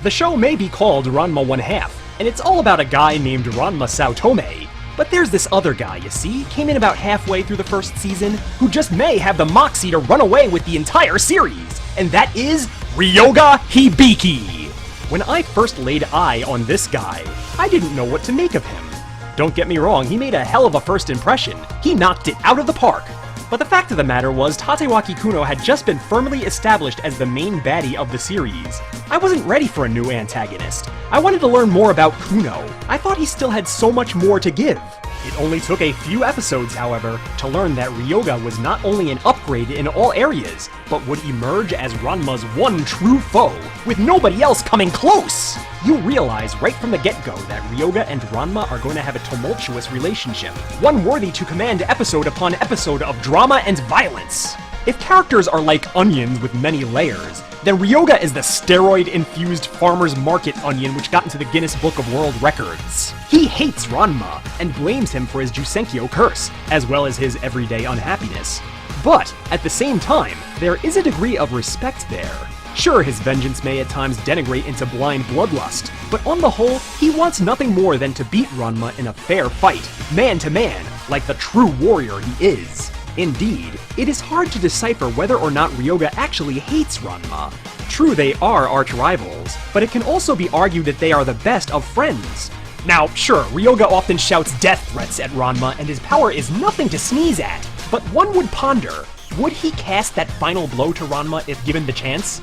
The show may be called Ranma 1/2, and it's all about a guy named Ranma Saotome. But there's this other guy, you see, came in about halfway through the first season, who just may have the moxie to run away with the entire series, and that is Ryoga Hibiki. When I first laid eye on this guy, I didn't know what to make of him. Don't get me wrong, he made a hell of a first impression. He knocked it out of the park. But the fact of the matter was, Tatewaki Kuno had just been firmly established as the main baddie of the series. I wasn't ready for a new antagonist. I wanted to learn more about Kuno. I thought he still had so much more to give. It only took a few episodes, however, to learn that Ryoga was not only an upgrade in all areas, but would emerge as Ranma's one true foe, with nobody else coming close! You realize right from the get-go that Ryoga and Ranma are going to have a tumultuous relationship, one worthy to command episode upon episode of drama and violence. If characters are like onions with many layers, then Ryoga is the steroid-infused farmer's market onion which got into the Guinness Book of World Records. He hates Ranma, and blames him for his Jusenkyo curse, as well as his everyday unhappiness. But, at the same time, there is a degree of respect there. Sure, his vengeance may at times denigrate into blind bloodlust, but on the whole, he wants nothing more than to beat Ranma in a fair fight, man to man, like the true warrior he is. Indeed, it is hard to decipher whether or not Ryoga actually hates Ranma. True, they are arch-rivals, but it can also be argued that they are the best of friends. Now, sure, Ryoga often shouts death threats at Ranma, and his power is nothing to sneeze at, but one would ponder, would he cast that final blow to Ranma if given the chance?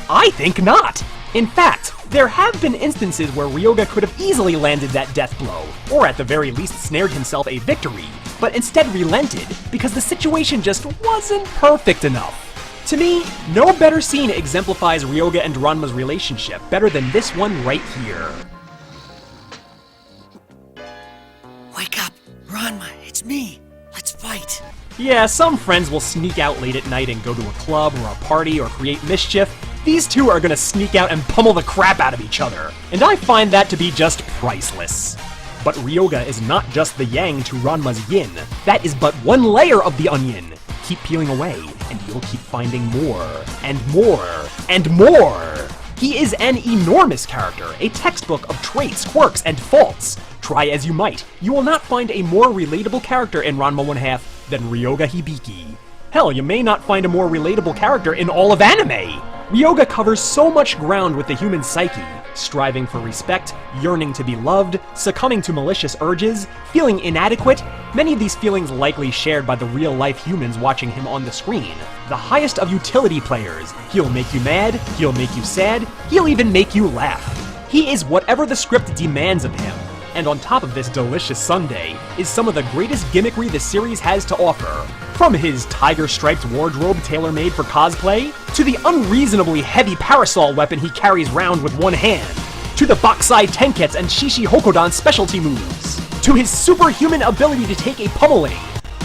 I think not! In fact, there have been instances where Ryoga could have easily landed that death blow, or at the very least snared himself a victory, but instead relented because the situation just wasn't perfect enough. To me, no better scene exemplifies Ryoga and Ranma's relationship better than this one right here. Wake up! Ranma, it's me! Let's fight! Yeah, some friends will sneak out late at night and go to a club or a party or create mischief. These two are gonna sneak out and pummel the crap out of each other, and I find that to be just priceless. But Ryoga is not just the yang to Ranma's yin. That is but one layer of the onion. Keep peeling away, and you'll keep finding more, and more, and more. He is an enormous character, a textbook of traits, quirks, and faults. Try as you might, you will not find a more relatable character in Ranma 1/2 than Ryoga Hibiki. Hell, you may not find a more relatable character in all of anime! Ryoga covers so much ground with the human psyche, striving for respect, yearning to be loved, succumbing to malicious urges, feeling inadequate, many of these feelings likely shared by the real-life humans watching him on the screen. The highest of utility players. He'll make you mad, he'll make you sad, he'll even make you laugh. He is whatever the script demands of him. And on top of this delicious sundae is some of the greatest gimmickry the series has to offer. From his tiger-striped wardrobe tailor-made for cosplay, to the unreasonably heavy parasol weapon he carries round with one hand, to the Bakusai Tenketsu and Shishi Hokodan specialty moves, to his superhuman ability to take a pummeling,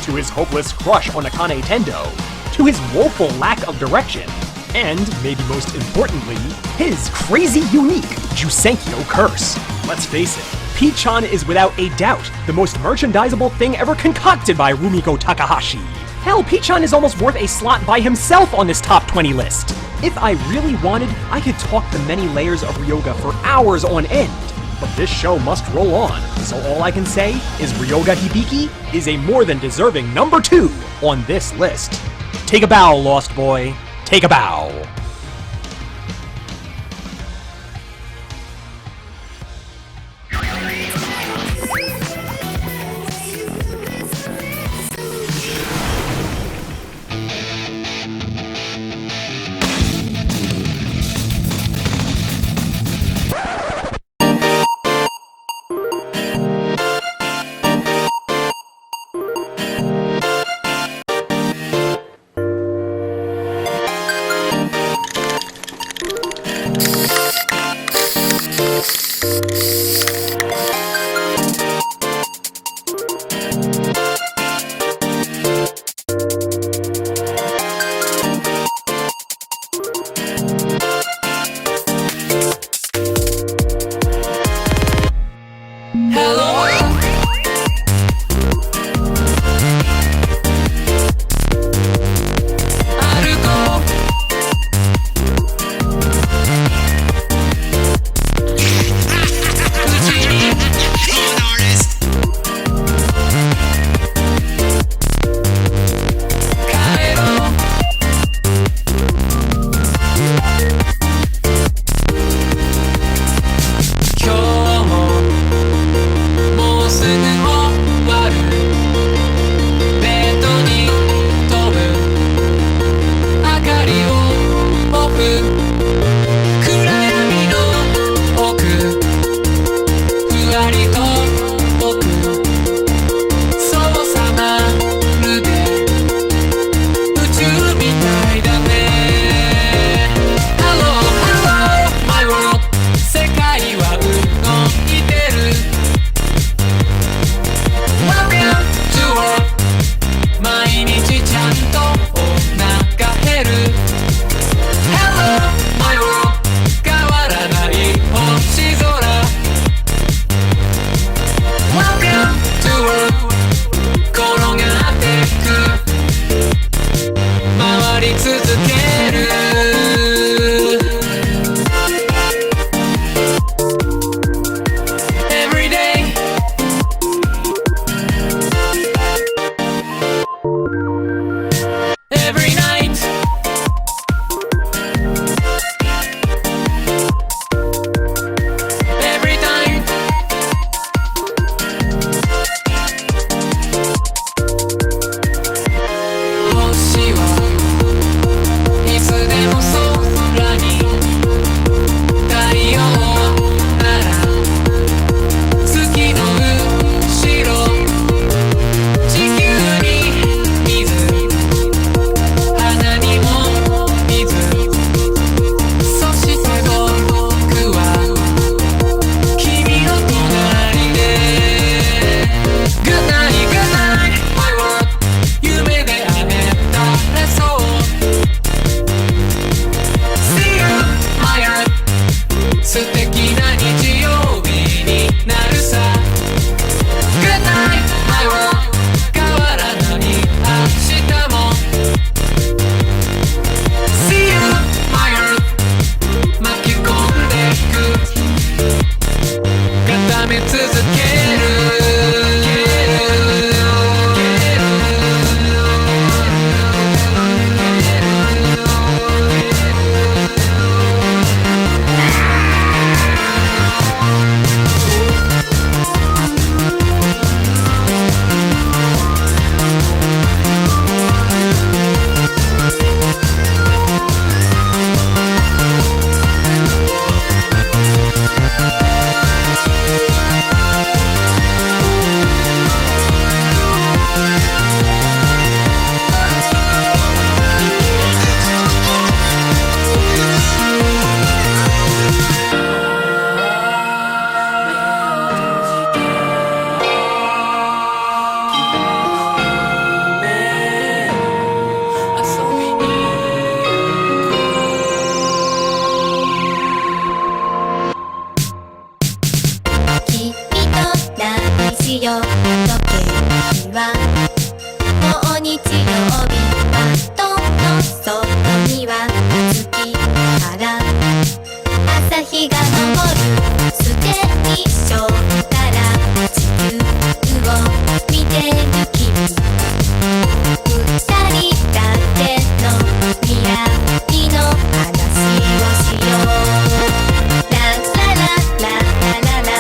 to his hopeless crush on Akane Tendo, to his woeful lack of direction, and, maybe most importantly, his crazy unique Jusenkyo curse. Let's face it, P-chan is without a doubt the most merchandisable thing ever concocted by Rumiko Takahashi. Hell, P-chan is almost worth a slot by himself on this top 20 list. If I really wanted, I could talk the many layers of Ryoga for hours on end. But this show must roll on, so all I can say is Ryoga Hibiki is a more than deserving number 2 on this list. Take a bow, Lost Boy. Take a bow. 日窓の外には月から朝日が昇るステーションから地球を見てる君二人だけの未来の話をしようラララララララ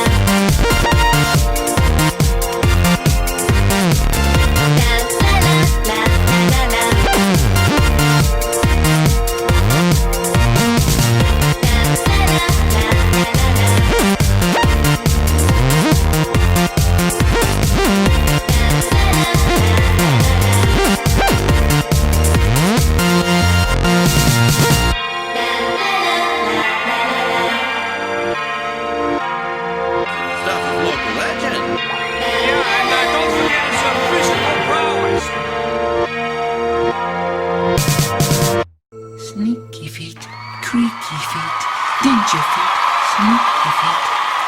Sneaky feet, creaky feet, danger feet, sneaky feet,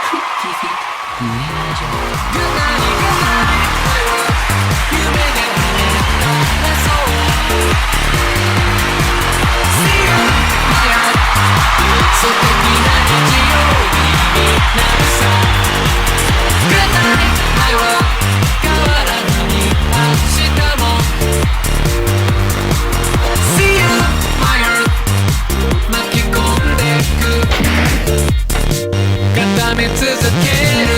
creaky feet, ninja. Good night, you made it, that's all. See you, my heart. So take me back to your Good night, my world. 変わらずに明日も See you, my heart. 巻き込んでく固め続ける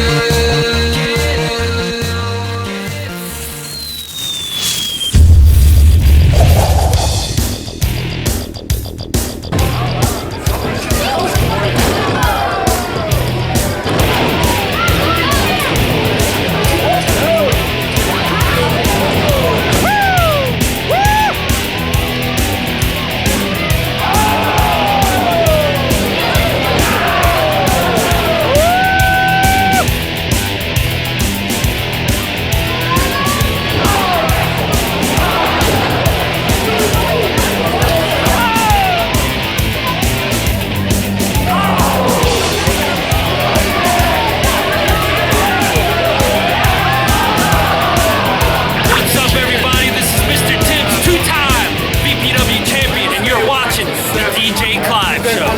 Djclyve Show.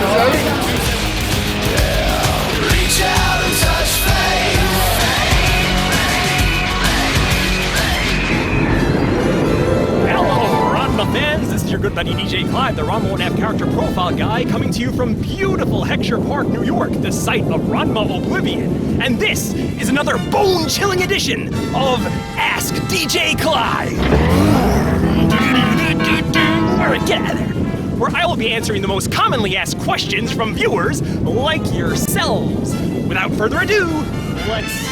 Hello, Ranma fans! This is your good buddy Djclyve, the Ranma 1/2 character profile guy, coming to you from beautiful Heckscher Park, New York, the site of Ranma Oblivion. And this is another bone-chilling edition of Ask Djclyve! Alright, get out of there! Where I will be answering the most commonly asked questions from viewers like yourselves. Without further ado, let's...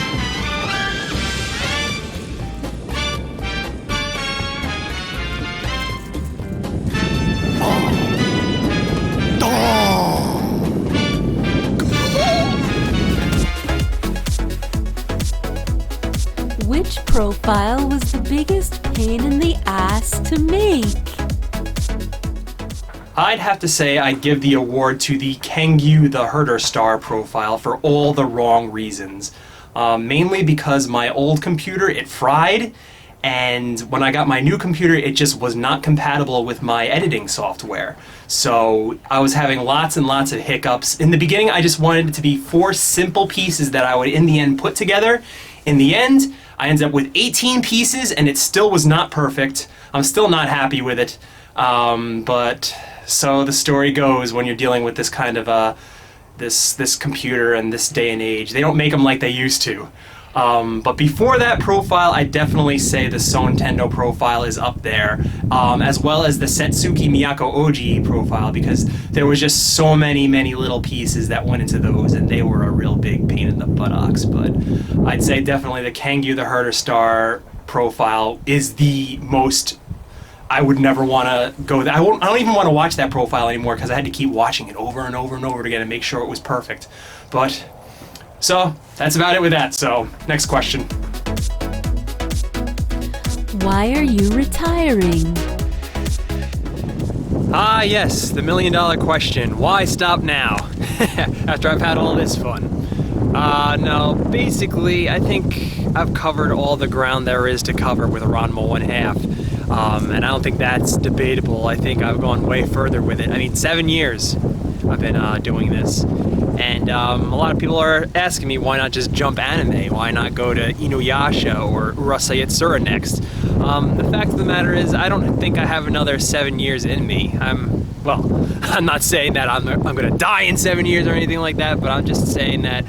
Which profile was the biggest pain in the ass to make? I'd have to say I'd give the award to the Kangyu the Herder Star profile for all the wrong reasons. Mainly because my old computer, it fried, and when I got my new computer, it just was not compatible with my editing software. So I was having lots and lots of hiccups. In the beginning, I just wanted it to be 4 simple pieces that I would, in the end, put together. In the end, I ended up with 18 pieces, and it still was not perfect. I'm still not happy with it. But so the story goes when you're dealing with this kind of this computer and this day and age. They don't make them like they used to. But before that profile, I definitely say the Nintendo profile is up there, as well as the Setsuki Miyako Oji profile, because there was just so many little pieces that went into those, and they were a real big pain in the buttocks. But I'd say definitely the Kangyu the Herder Star profile is the most... I would never want to go there. I don't even want to watch that profile anymore because I had to keep watching it over and over and over again and make sure it was perfect. But, so, that's about it with that. So, next question. Why are you retiring? Ah, yes, the $1 million question. Why stop now? After I've had all this fun. No, basically, I think I've covered all the ground there is to cover with Ranma 1/2. And I don't think that's debatable. I think I've gone way further with it. I mean, 7 years I've been doing this. And a lot of people are asking me, why not just jump anime? Why not go to Inuyasha or Urasei Yatsura next? The fact of the matter is, I don't think I have another 7 years in me. I'm not saying that I'm gonna die in 7 years or anything like that, but I'm just saying that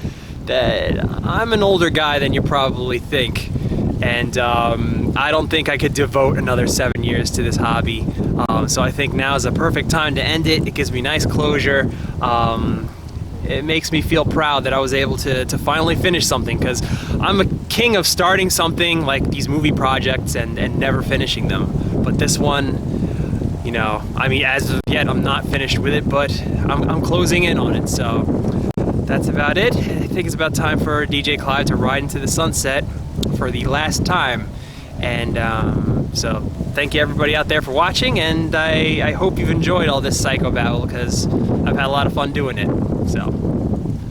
I'm an older guy than you probably think. And I don't think I could devote another 7 years to this hobby. So I think now is a perfect time to end it. It gives me nice closure. It makes me feel proud that I was able to finally finish something, because I'm a king of starting something like these movie projects and never finishing them. But this one, you know, I mean, as of yet, I'm not finished with it, but I'm closing in on it. So that's about it. I think it's about time for Djclyve to ride into the sunset for the last time. And so thank you everybody out there for watching, and I hope you've enjoyed all this psycho babble, because I've had a lot of fun doing it. So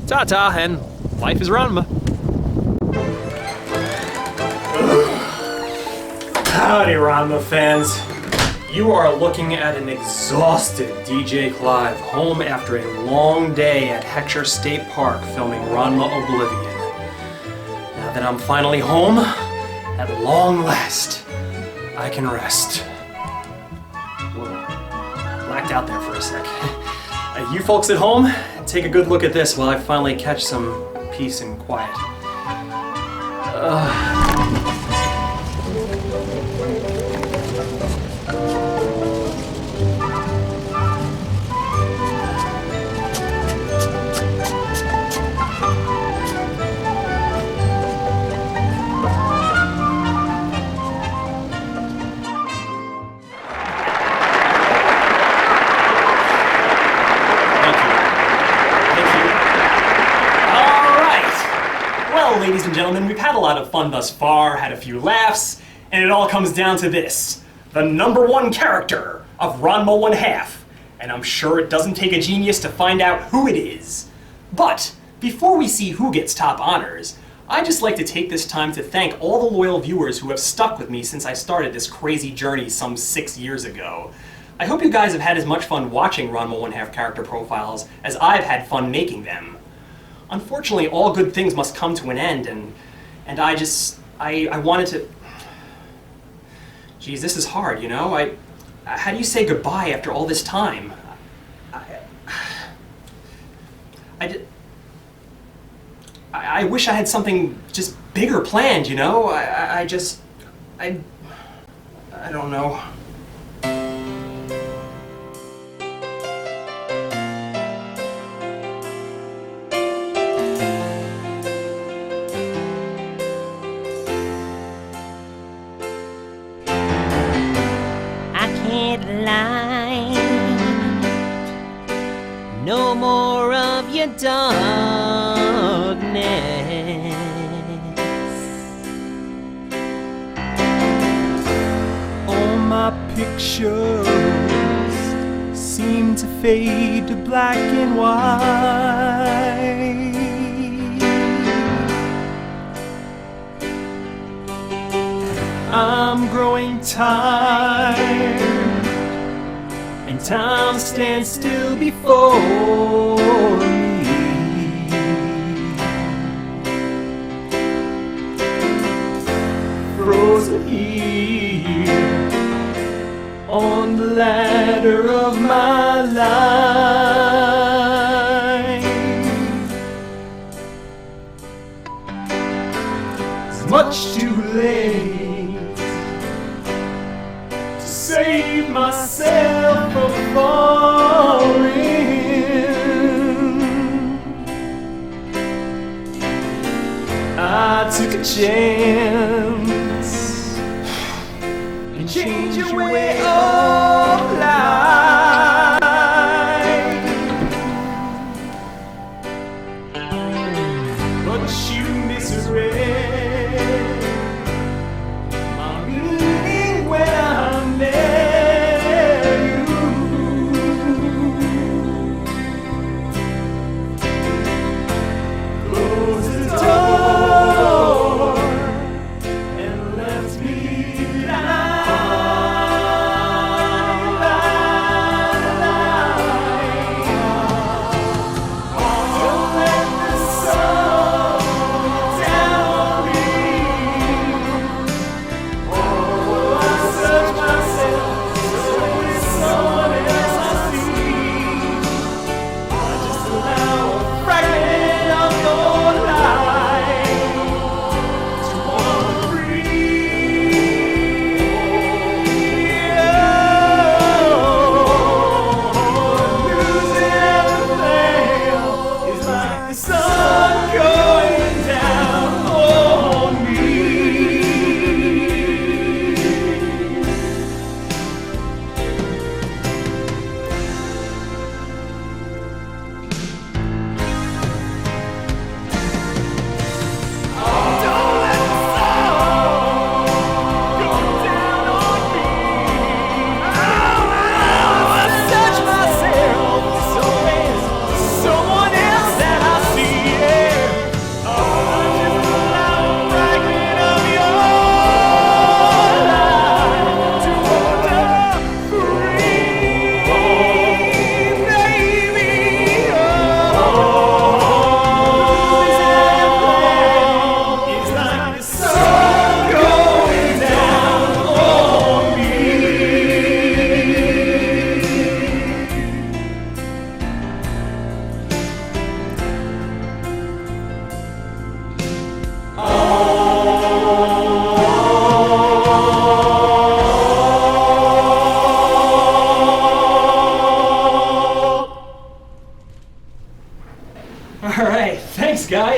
ta-ta, and life is Ranma. Howdy, Ranma fans. You are looking at an exhausted Djclyve home after a long day at Heckscher State Park filming Ranma Oblivion. Now that I'm finally home, at long last, I can rest. Whoa, blacked out there for a sec. You folks at home, take a good look at this while I finally catch some peace and quiet. Ladies and gentlemen, we've had a lot of fun thus far, had a few laughs, and it all comes down to this: the #1 character of Ranma 1/2. And I'm sure it doesn't take a genius to find out who it is. But before we see who gets top honors, I'd just like to take this time to thank all the loyal viewers who have stuck with me since I started this crazy journey some 6 years ago. I hope you guys have had as much fun watching Ranma 1/2 character profiles as I've had fun making them. Unfortunately, all good things must come to an end, and I wanted to... Geez, this is hard, you know? How do you say goodbye after all this time? I wish I had something just bigger planned, you know? I don't know. No more of your darkness. All my pictures seem to fade to black and white. I'm growing tired, and time stands still before me. Frozen here on the ladder of my life. It's much too late to save myself from falling. I took a chance and changed your way of life, but you misread my meaning when I met you. Close the door and left me blind.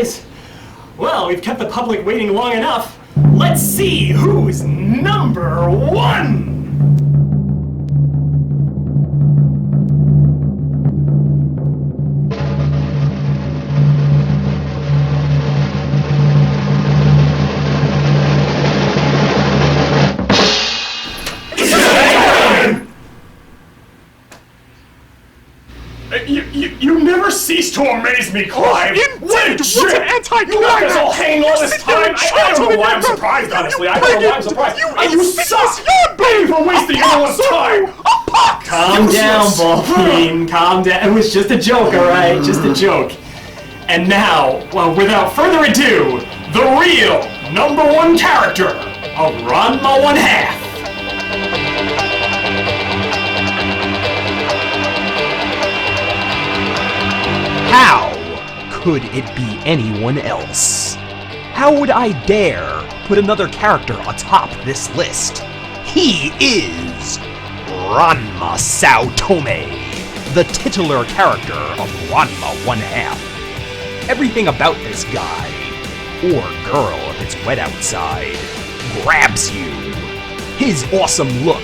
guys. Well, we've kept the public waiting long enough. Let's see who's number one! You never cease to amaze me, Clive! What a jerk! You let us all hang all this time! I don't know why I'm surprised, honestly. I don't know why I'm surprised. You suck! Thank you for wasting everyone's time! Calm down, Ballfiend. Calm down. It was just a joke, alright? Just a joke. And now, well, without further ado, the real number one character of Ranma 1/2. How could it be anyone else? How would I dare put another character atop this list? He is Ranma Saotome, the titular character of Ranma 1/2. Everything about this guy, or girl if it's wet outside, grabs you. His awesome look,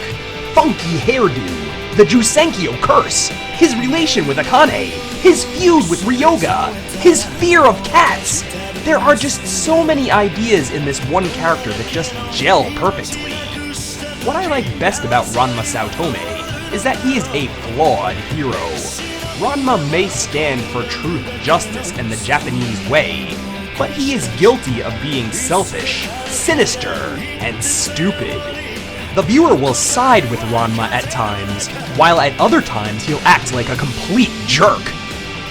funky hairdo, the Jusenkyo curse, his relation with Akane, his feud with Ryoga, his fear of cats. There are just so many ideas in this one character that just gel perfectly. What I like best about Ranma Saotome is that he is a flawed hero. Ranma may stand for truth, justice, and the Japanese way, but he is guilty of being selfish, sinister, and stupid. The viewer will side with Ranma at times, while at other times he'll act like a complete jerk.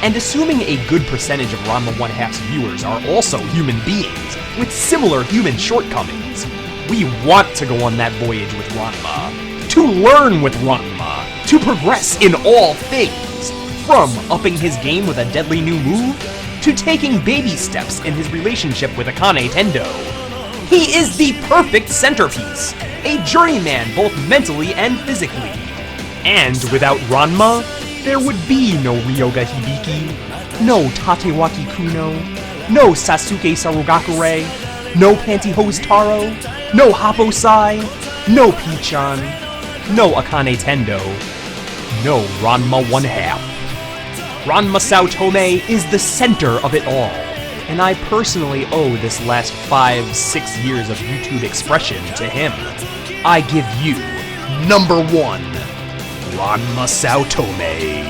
And assuming a good percentage of Ranma 1/2's viewers are also human beings with similar human shortcomings, we want to go on that voyage with Ranma, to learn with Ranma, to progress in all things, from upping his game with a deadly new move, to taking baby steps in his relationship with Akane Tendo. He is the perfect centerpiece, a journeyman both mentally and physically. And without Ranma, there would be no Ryoga Hibiki, no Tatewaki Kuno, no Sasuke Sarugakure, no Pantyhose Taro, no Happo-sai, no Pichan, no Akane Tendo, no Ranma 1/2. Ranma Saotome is the center of it all, and I personally owe this last 5-6 years of YouTube expression to him. I give you number one, Ranma Saotome.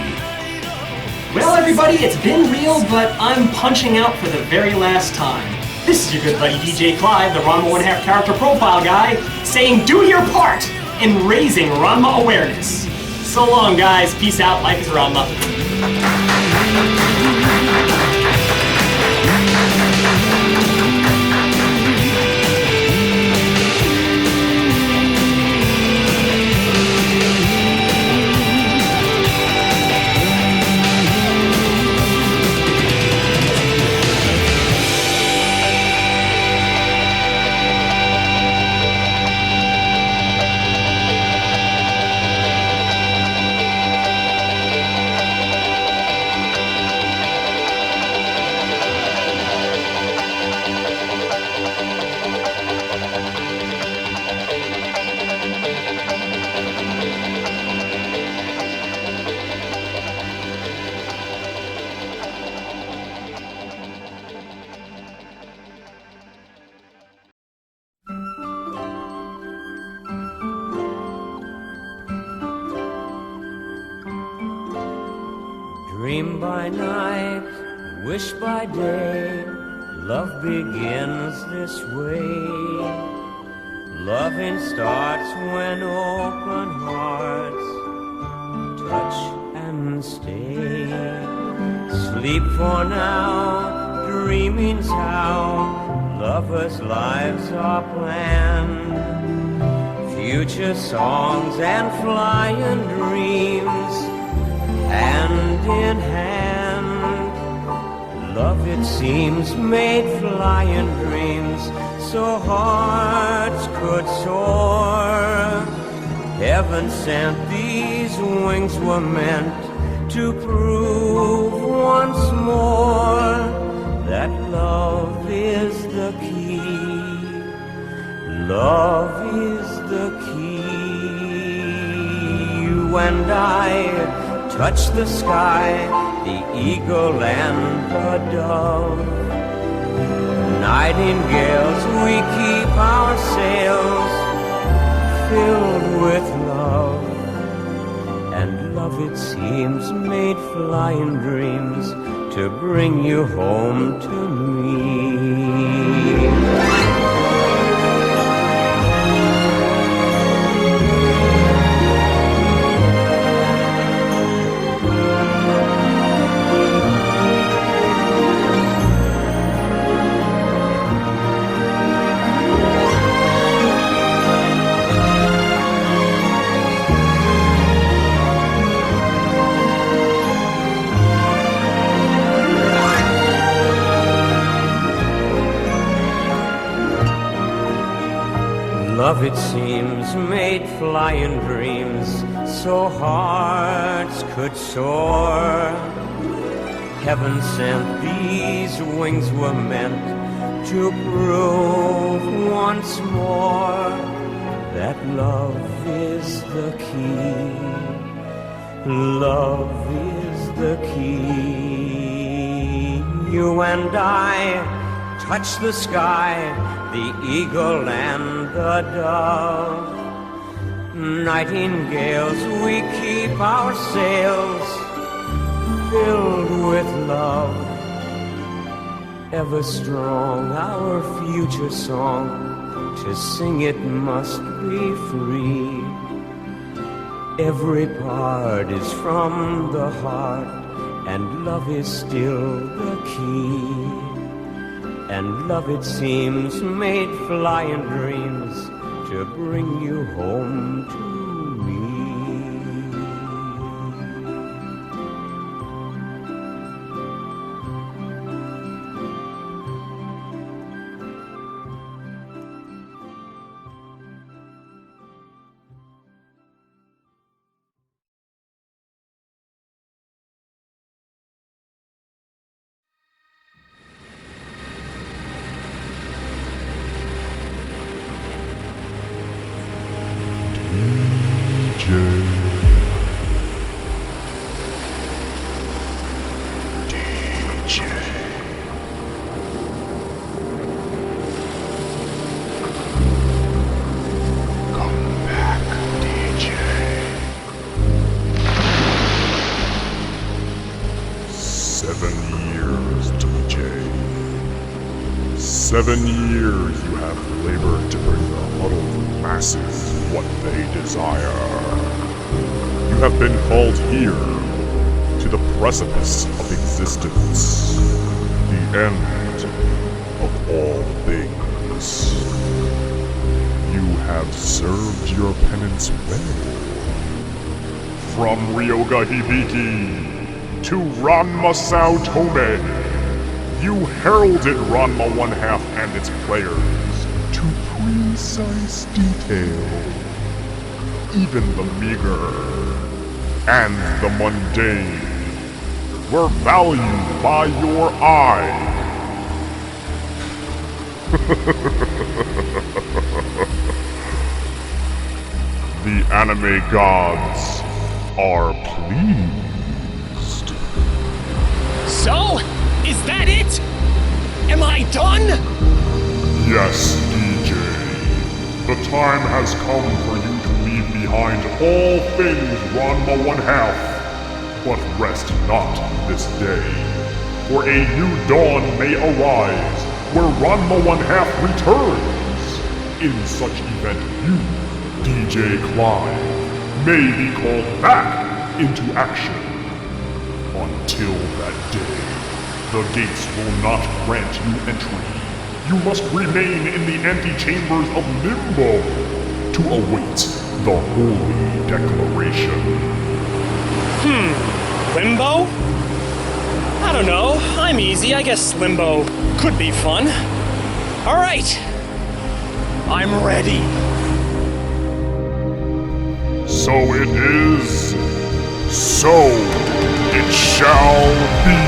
Well, everybody, it's been real, but I'm punching out for the very last time. This is your good buddy Djclyve, the Ranma 1/2 character profile guy, saying do your part in raising Ranma awareness. So long, guys. Peace out. Life is Ranma. Dream by night, wish by day, love begins this way. Loving starts when open hearts touch and stay. Sleep for now, dreaming's how lovers' lives are planned. Future songs and flying dreams, hand in hand. Love, it seems, made flying dreams so hearts could soar. Heaven sent these wings were meant to prove once more that love is the key. Love is the key. You and I touch the sky, the eagle and the dove. Nightingales, we keep our sails filled with love. And love, it seems, made flying dreams to bring you home to me. Love, it seems, made flying dreams so hearts could soar. Heaven sent these wings were meant to prove once more that love is the key. Love is the key. You and I touch the sky, the eagle and the dove. Nightingales, we keep our sails filled with love. Ever strong, our future song, to sing it must be free. Every part is from the heart, and love is still the key. And love, it seems, made flying dreams to bring you home to me. DJ. 7 years you have labored to bring the huddled masses what they desire. You have been called here to the precipice of existence, the end of all things. You have served your penance well. From Ryoga Hibiki to Ranma Saotome, you heralded Ranma 1/2 and its players to precise detail. Even the meager and the mundane were valued by your eye. The anime gods are pleased. So, is that it? Am I done? Yes, DJ. The time has come for you to leave behind all things Ranma 1/2. But rest not this day, for a new dawn may arise where Ranma 1/2 returns. In such event, you, Djclyve, may be called back into action. Until that day, the gates will not grant you entry. You must remain in the antechambers of Limbo to await the Holy Declaration. Limbo? I don't know. I'm easy. I guess Limbo could be fun. Alright. I'm ready. So it is. So it shall be.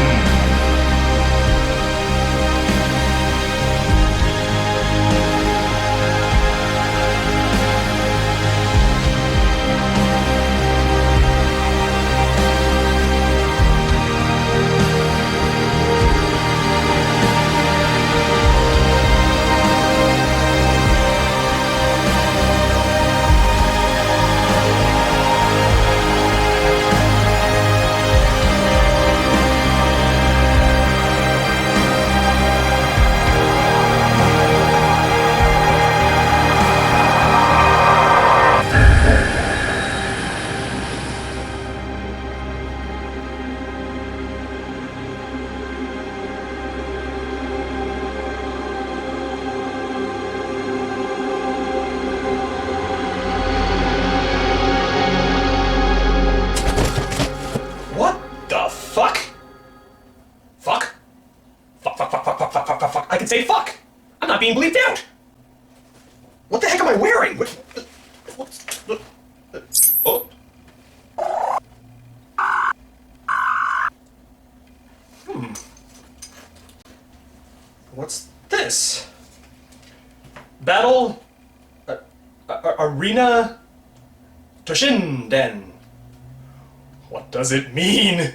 being bleeped out! What the heck am I wearing? Oh. What's this? Battle... Arena... Toshinden. What does it mean?